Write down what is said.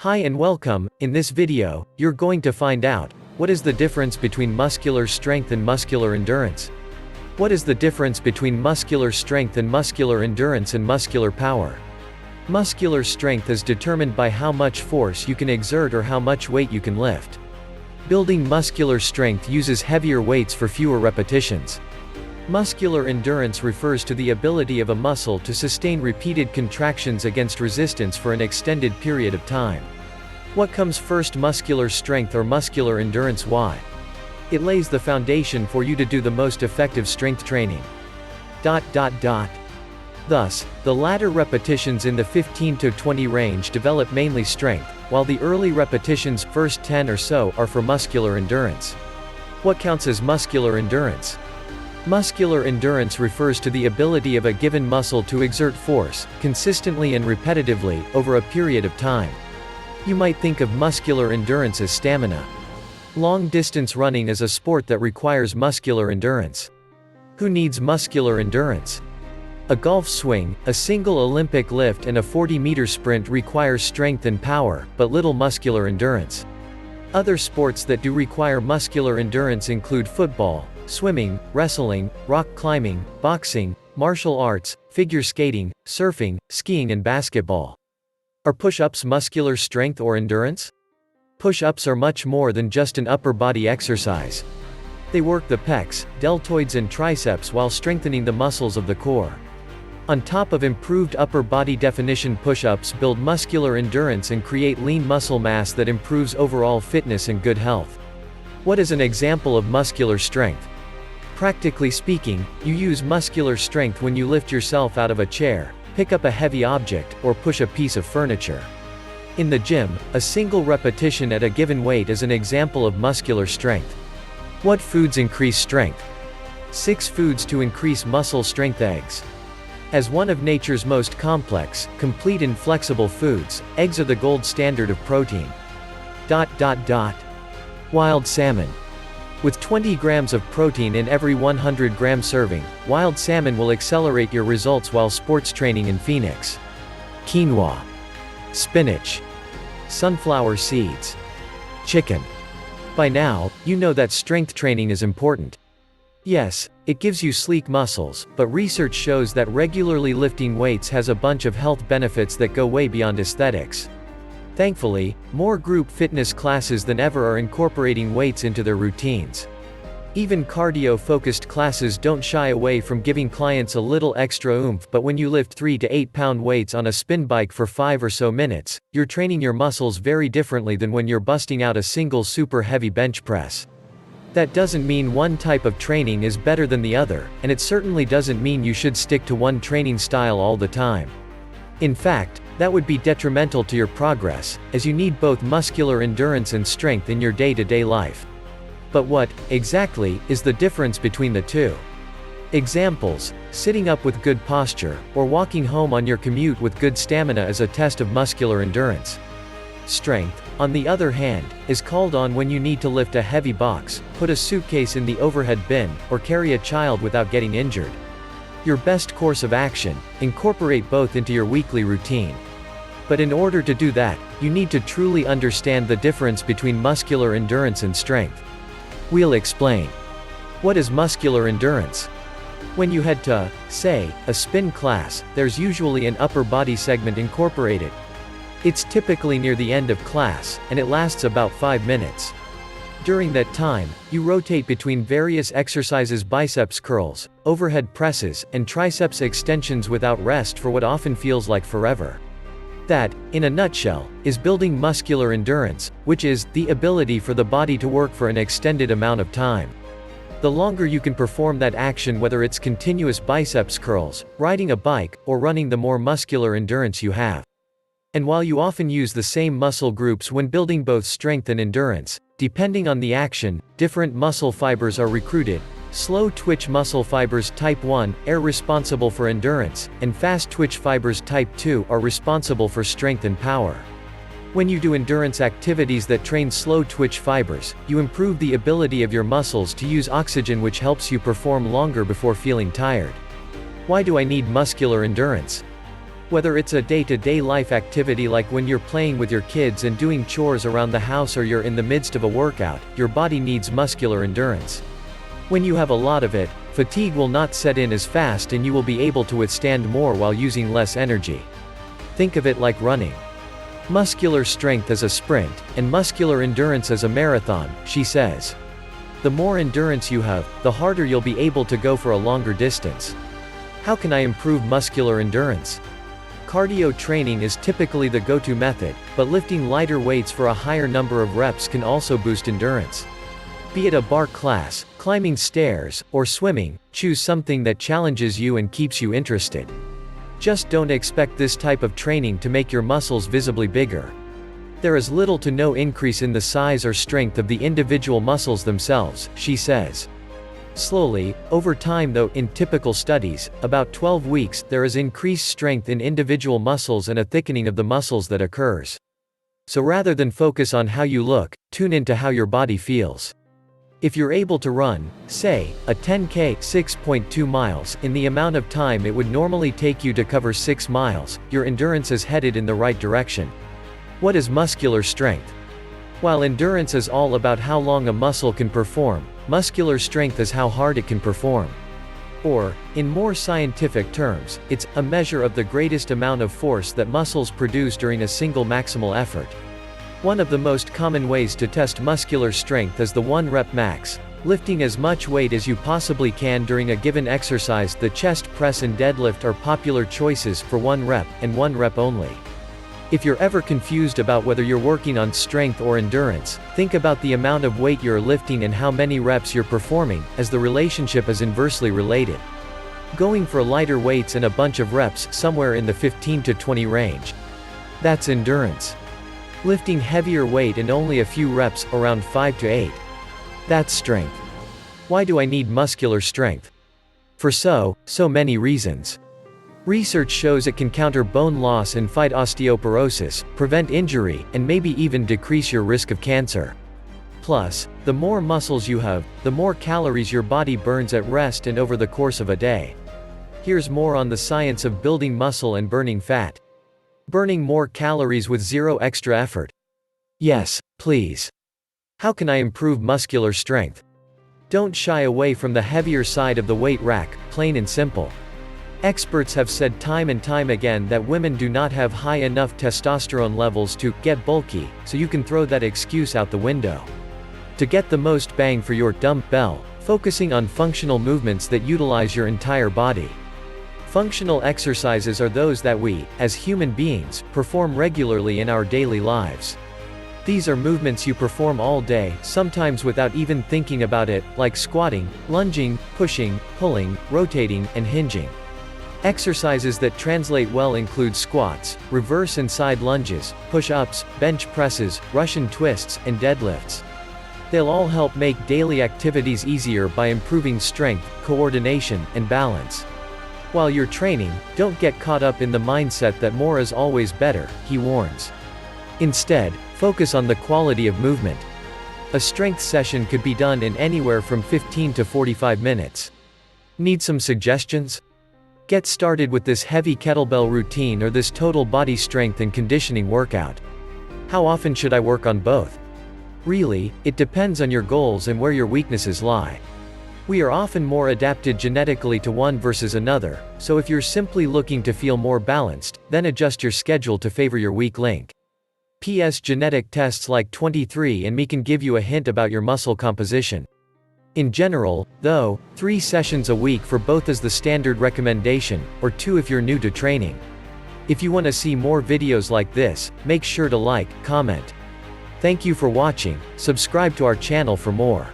Hi and welcome. In this video, you're going to find out, what is the difference between muscular strength and muscular endurance? What is the difference between muscular strength and muscular endurance and muscular power? Muscular strength is determined by how much force you can exert or how much weight you can lift. Building muscular strength uses heavier weights for fewer repetitions. Muscular endurance refers to the ability of a muscle to sustain repeated contractions against resistance for an extended period of time. What comes first, muscular strength or muscular endurance? Why? It lays the foundation for you to do the most effective strength training. Thus, the latter repetitions in the 15 to 20 range develop mainly strength, while the early repetitions, first 10 or so, are for muscular endurance. What counts as muscular endurance? Muscular endurance refers to the ability of a given muscle to exert force, consistently and repetitively, over a period of time. You might think of muscular endurance as stamina. Long-distance running is a sport that requires muscular endurance. Who needs muscular endurance? A golf swing, a single Olympic lift and a 40-meter sprint require strength and power, but little muscular endurance. Other sports that do require muscular endurance include football, swimming, wrestling, rock climbing, boxing, martial arts, figure skating, surfing, skiing and basketball. Are push-ups muscular strength or endurance? Push-ups are much more than just an upper body exercise. They work the pecs, deltoids and triceps while strengthening the muscles of the core. On top of improved upper body definition, push-ups build muscular endurance and create lean muscle mass that improves overall fitness and good health. What is an example of muscular strength? Practically speaking, you use muscular strength when you lift yourself out of a chair, pick up a heavy object, or push a piece of furniture. In the gym, a single repetition at a given weight is an example of muscular strength. What foods increase strength? 6 foods to increase muscle strength. Eggs. As one of nature's most complex, complete and flexible foods, eggs are the gold standard of protein. Wild salmon. With 20 grams of protein in every 100 gram serving, wild salmon will accelerate your results while sports training in Phoenix. Quinoa. Spinach. Sunflower seeds. Chicken. By now, you know that strength training is important. Yes, it gives you sleek muscles, but research shows that regularly lifting weights has a bunch of health benefits that go way beyond aesthetics. Thankfully, more group fitness classes than ever are incorporating weights into their routines. Even cardio-focused classes don't shy away from giving clients a little extra oomph, but when you lift 3 to 8 pound weights on a spin bike for 5 or so minutes, you're training your muscles very differently than when you're busting out a single super heavy bench press. That doesn't mean one type of training is better than the other, and it certainly doesn't mean you should stick to one training style all the time. In fact, that would be detrimental to your progress, as you need both muscular endurance and strength in your day-to-day life. But what, exactly, is the difference between the two? Examples: sitting up with good posture, or walking home on your commute with good stamina is a test of muscular endurance. Strength, on the other hand, is called on when you need to lift a heavy box, put a suitcase in the overhead bin, or carry a child without getting injured. Your best course of action: incorporate both into your weekly routine. But in order to do that, you need to truly understand the difference between muscular endurance and strength. We'll explain. What is muscular endurance? When you head to, say, a spin class, there's usually an upper body segment incorporated. It's typically near the end of class, and it lasts about 5 minutes. During that time, you rotate between various exercises: biceps curls, overhead presses, and triceps extensions without rest for what often feels like forever. That, in a nutshell, is building muscular endurance, which is the ability for the body to work for an extended amount of time. The longer you can perform that action, whether it's continuous biceps curls, riding a bike, or running, the more muscular endurance you have. And while you often use the same muscle groups when building both strength and endurance, depending on the action, different muscle fibers are recruited. Slow twitch muscle fibers type 1 are responsible for endurance, and fast twitch fibers type 2 are responsible for strength and power. When you do endurance activities that train slow twitch fibers, you improve the ability of your muscles to use oxygen, which helps you perform longer before feeling tired. Why do I need muscular endurance? Whether it's a day-to-day life activity like when you're playing with your kids and doing chores around the house, or you're in the midst of a workout, your body needs muscular endurance. When you have a lot of it, fatigue will not set in as fast and you will be able to withstand more while using less energy. Think of it like running. Muscular strength as a sprint, and muscular endurance as a marathon, she says. The more endurance you have, the harder you'll be able to go for a longer distance. How can I improve muscular endurance? Cardio training is typically the go-to method, but lifting lighter weights for a higher number of reps can also boost endurance. Be it a bar class, climbing stairs, or swimming, choose something that challenges you and keeps you interested. Just don't expect this type of training to make your muscles visibly bigger. There is little to no increase in the size or strength of the individual muscles themselves, she says. Slowly, over time though, in typical studies, about 12 weeks, there is increased strength in individual muscles and a thickening of the muscles that occurs. So rather than focus on how you look, tune into how your body feels. If you're able to run, say, a 10K 6.2 miles in the amount of time it would normally take you to cover 6 miles, your endurance is headed in the right direction. What is muscular strength? While endurance is all about how long a muscle can perform, muscular strength is how hard it can perform. Or, in more scientific terms, it's a measure of the greatest amount of force that muscles produce during a single maximal effort. One of the most common ways to test muscular strength is the 1-rep max, lifting as much weight as you possibly can during a given exercise. The chest press and deadlift are popular choices for 1 rep, and 1 rep only. If you're ever confused about whether you're working on strength or endurance, think about the amount of weight you're lifting and how many reps you're performing, as the relationship is inversely related. Going for lighter weights and a bunch of reps somewhere in the 15 to 20 range. That's endurance. Lifting heavier weight and only a few reps, around 5 to 8. That's strength. Why do I need muscular strength? For so many reasons. Research shows it can counter bone loss and fight osteoporosis, prevent injury, and maybe even decrease your risk of cancer. Plus, the more muscles you have, the more calories your body burns at rest and over the course of a day. Here's more on the science of building muscle and burning fat. Burning more calories with zero extra effort. Yes, please. How can I improve muscular strength? Don't shy away from the heavier side of the weight rack, plain and simple. Experts have said time and time again that women do not have high enough testosterone levels to get bulky, so you can throw that excuse out the window. To get the most bang for your dumbbell, focusing on functional movements that utilize your entire body. Functional exercises are those that we, as human beings, perform regularly in our daily lives. These are movements you perform all day, sometimes without even thinking about it, like squatting, lunging, pushing, pulling, rotating, and hinging. Exercises that translate well include squats, reverse and side lunges, push-ups, bench presses, Russian twists, and deadlifts. They'll all help make daily activities easier by improving strength, coordination, and balance. While you're training, don't get caught up in the mindset that more is always better, he warns. Instead, focus on the quality of movement. A strength session could be done in anywhere from 15 to 45 minutes. Need some suggestions? Get started with this heavy kettlebell routine or this total body strength and conditioning workout. How often should I work on both? Really, it depends on your goals and where your weaknesses lie. We are often more adapted genetically to one versus another, so if you're simply looking to feel more balanced, then adjust your schedule to favor your weak link. P.S. Genetic tests like 23andMe can give you a hint about your muscle composition. In general, though, 3 sessions a week for both is the standard recommendation, or 2 if you're new to training. If you want to see more videos like this, make sure to like, comment. Thank you for watching, subscribe to our channel for more.